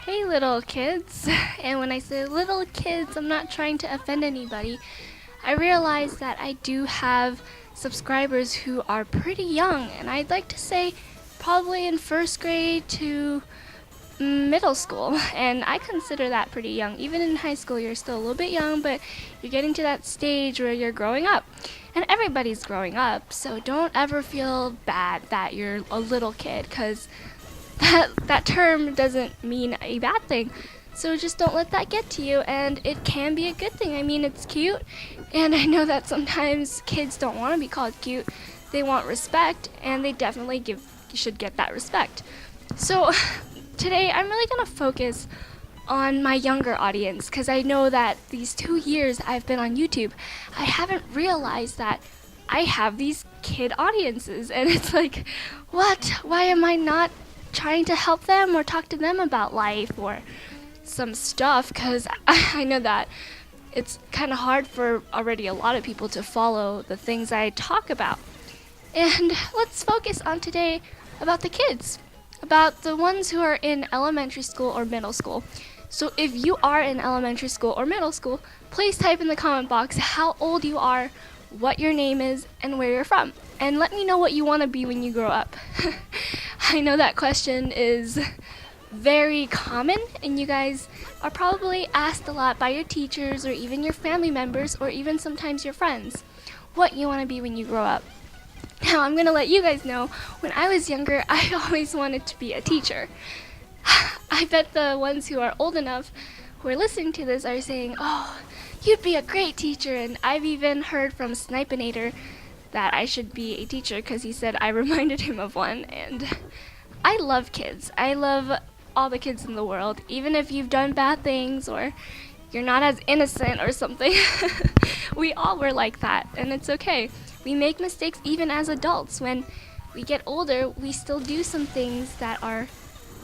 Hey little kids, and when I say little kids, I'm not trying to offend anybody. I realize that I do have subscribers who are pretty young, and I'd like to say probably in first grade to middle school, and I consider that pretty young. Even in high school, you're still a little bit young, but you're getting to that stage where you're growing up. And everybody's growing up, so don't ever feel bad that you're a little kid, because that term doesn't mean a bad thing. So just don't let that get to you, and it can be a good thing. I mean, it's cute, and I know that sometimes kids don't want to be called cute. They want respect, and they definitely should get that respect. So today I'm really going to focus on my younger audience, because I know that these 2 years I've been on YouTube, I haven't realized that I have these kid audiences, and it's like, what? Why am I not trying to help them or talk to them about life or some stuff? Because I know that it's kind of hard for already a lot of people to follow the things I talk about. And let's focus on today about the kids, about the ones who are in elementary school or middle school. So if you are in elementary school or middle school, please type in the comment box how old you are, what your name is, and where you're from. And let me know what you want to be when you grow up. I know that question is very common, and you guys are probably asked a lot by your teachers or even your family members or even sometimes your friends what you want to be when you grow up. Now, I'm going to let you guys know, when I was younger, I always wanted to be a teacher. I bet the ones who are old enough who are listening to this are saying, oh, you'd be a great teacher. And I've even heard from Snipinator that I should be a teacher because he said I reminded him of one. And I love kids. I love all the kids in the world, even if you've done bad things or you're not as innocent or something. We all were like that, and it's okay. We make mistakes even as adults. When we get older, we still do some things that are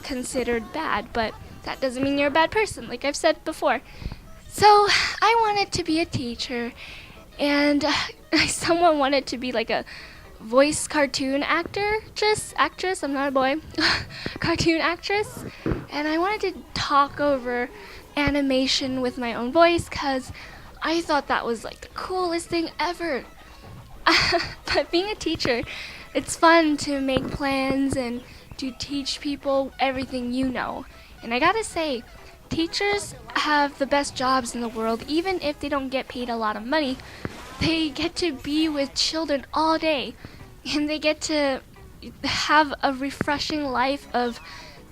considered bad, but that doesn't mean you're a bad person, like I've said before. So I wanted to be a teacher, and someone wanted to be like a voice cartoon actress, I'm not a boy, cartoon actress, and I wanted to talk over animation with my own voice because I thought that was like the coolest thing ever. But being a teacher, it's fun to make plans and to teach people everything you know. And I gotta say, teachers have the best jobs in the world. Even if they don't get paid a lot of money, they get to be with children all day, and they get to have a refreshing life of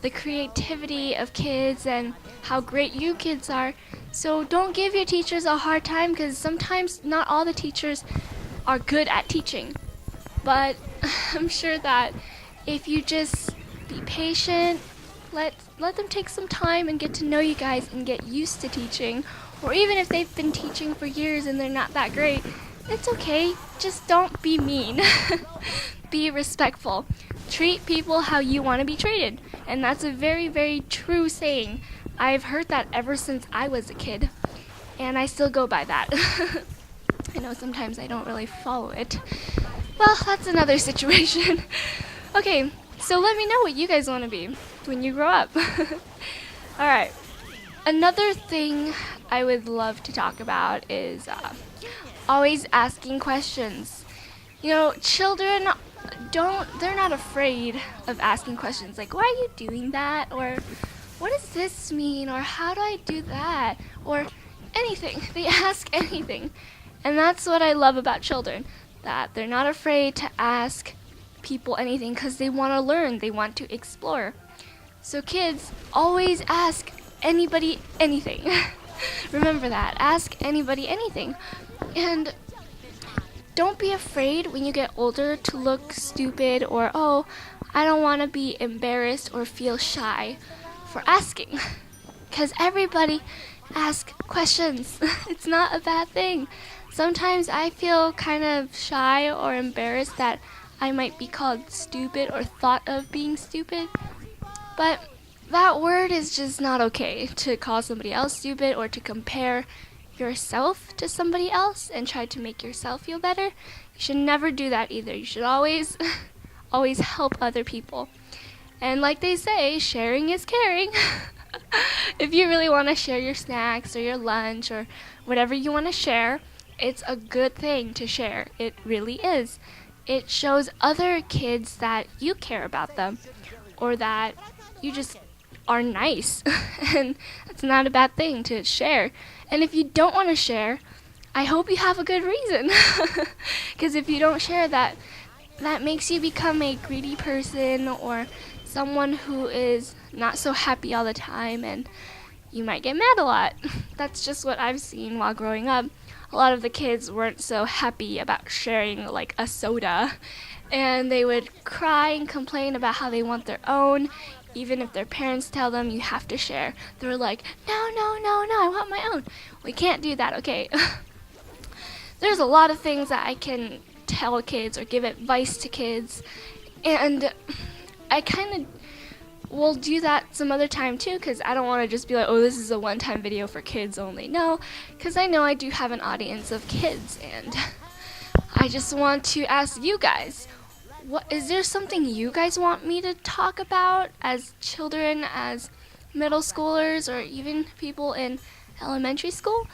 the creativity of kids and how great you kids are. So don't give your teachers a hard time, because sometimes not all the teachers are good at teaching. But I'm sure that if you just be patient, let them take some time and get to know you guys and get used to teaching. Or even if they've been teaching for years and they're not that great, it's okay. Just don't be mean. Be respectful. Treat people how you want to be treated. And that's a very, very true saying. I've heard that ever since I was a kid, and I still go by that. I know sometimes I don't really follow it. Well, that's another situation. Okay, so let me know what you guys want to be when you grow up. Alright, another thing I would love to talk about is always asking questions. You know, children they're not afraid of asking questions like, why are you doing that? Or what does this mean? Or how do I do that? Or anything. They ask anything. And that's what I love about children, that they're not afraid to ask people anything because they want to learn, they want to explore. So kids, always ask anybody anything. Remember that. Ask anybody anything. And don't be afraid when you get older to look stupid or, oh, I don't want to be embarrassed or feel shy for asking. Because everybody asks questions. It's not a bad thing. Sometimes I feel kind of shy or embarrassed that I might be called stupid or thought of being stupid. But that word is just not okay, to call somebody else stupid or to compare yourself to somebody else and try to make yourself feel better. You should never do that either. You should always help other people. And like they say, sharing is caring. If you really want to share your snacks or your lunch or whatever you want to share, it's a good thing to share. It really is. It shows other kids that you care about them or that you just are nice. And it's not a bad thing to share. And if you don't want to share, I hope you have a good reason. Because if you don't share that, that makes you become a greedy person or someone who is not so happy all the time, and you might get mad a lot. That's just what I've seen while growing up. A lot of the kids weren't so happy about sharing like a soda, and they would cry and complain about how they want their own, even if their parents tell them you have to share. They're like, no, no, no, no, I want my own. We can't do that, okay? There's a lot of things that I can tell kids or give advice to kids, and I kind of will do that some other time too, because I don't want to just be like, oh, this is a one-time video for kids only. No, because I know I do have an audience of kids, and I just want to ask you guys, is there something you guys want me to talk about as children, as middle schoolers, or even people in elementary school?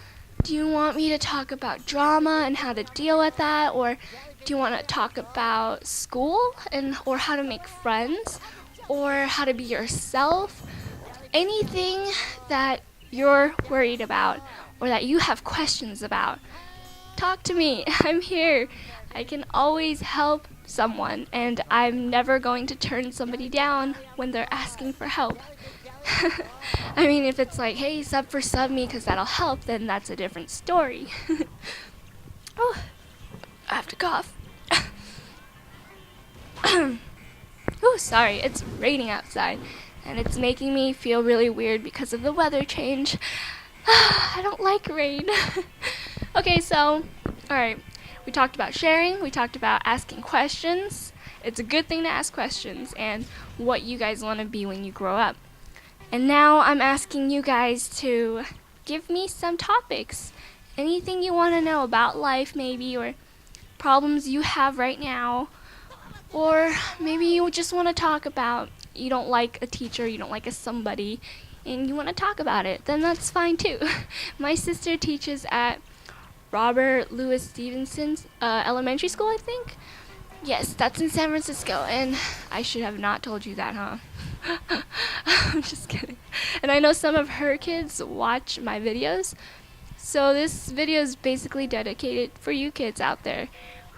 Do you want me to talk about drama and how to deal with that, or do you want to talk about school or how to make friends, or how to be yourself? Anything that you're worried about or that you have questions about, talk to me. I'm here. I can always help someone, and I'm never going to turn somebody down when they're asking for help. I mean, if it's like, hey, sub for sub me because that'll help, then that's a different story. Oh, I have to cough. Oh, sorry, it's raining outside, and it's making me feel really weird because of the weather change. I don't like rain. Okay, so, alright, we talked about sharing, we talked about asking questions. It's a good thing to ask questions, and what you guys want to be when you grow up. And now I'm asking you guys to give me some topics. Anything you want to know about life maybe, or problems you have right now. Or maybe you just want to talk about, you don't like a teacher, you don't like a somebody, and you want to talk about it. Then that's fine too. My sister teaches at Robert Louis Stevenson's elementary school, I think. Yes, that's in San Francisco, and I should have not told you that, huh? I'm just kidding. And I know some of her kids watch my videos, so this video is basically dedicated for you kids out there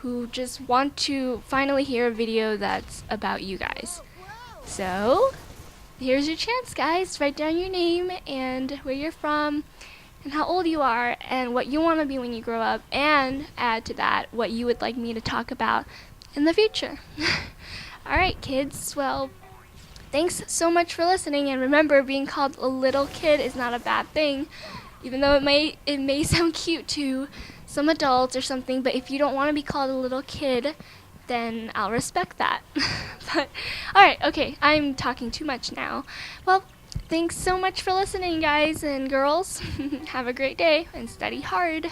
who just want to finally hear a video that's about you guys. So, here's your chance, guys. Write down your name and where you're from and how old you are and what you want to be when you grow up, and add to that what you would like me to talk about in the future. Alright, kids, well, thanks so much for listening, and remember, being called a little kid is not a bad thing, even though it may sound cute to some adults or something, but if you don't want to be called a little kid, then I'll respect that. But, alright, okay, I'm talking too much now. Well, thanks so much for listening, guys and girls. Have a great day, and study hard.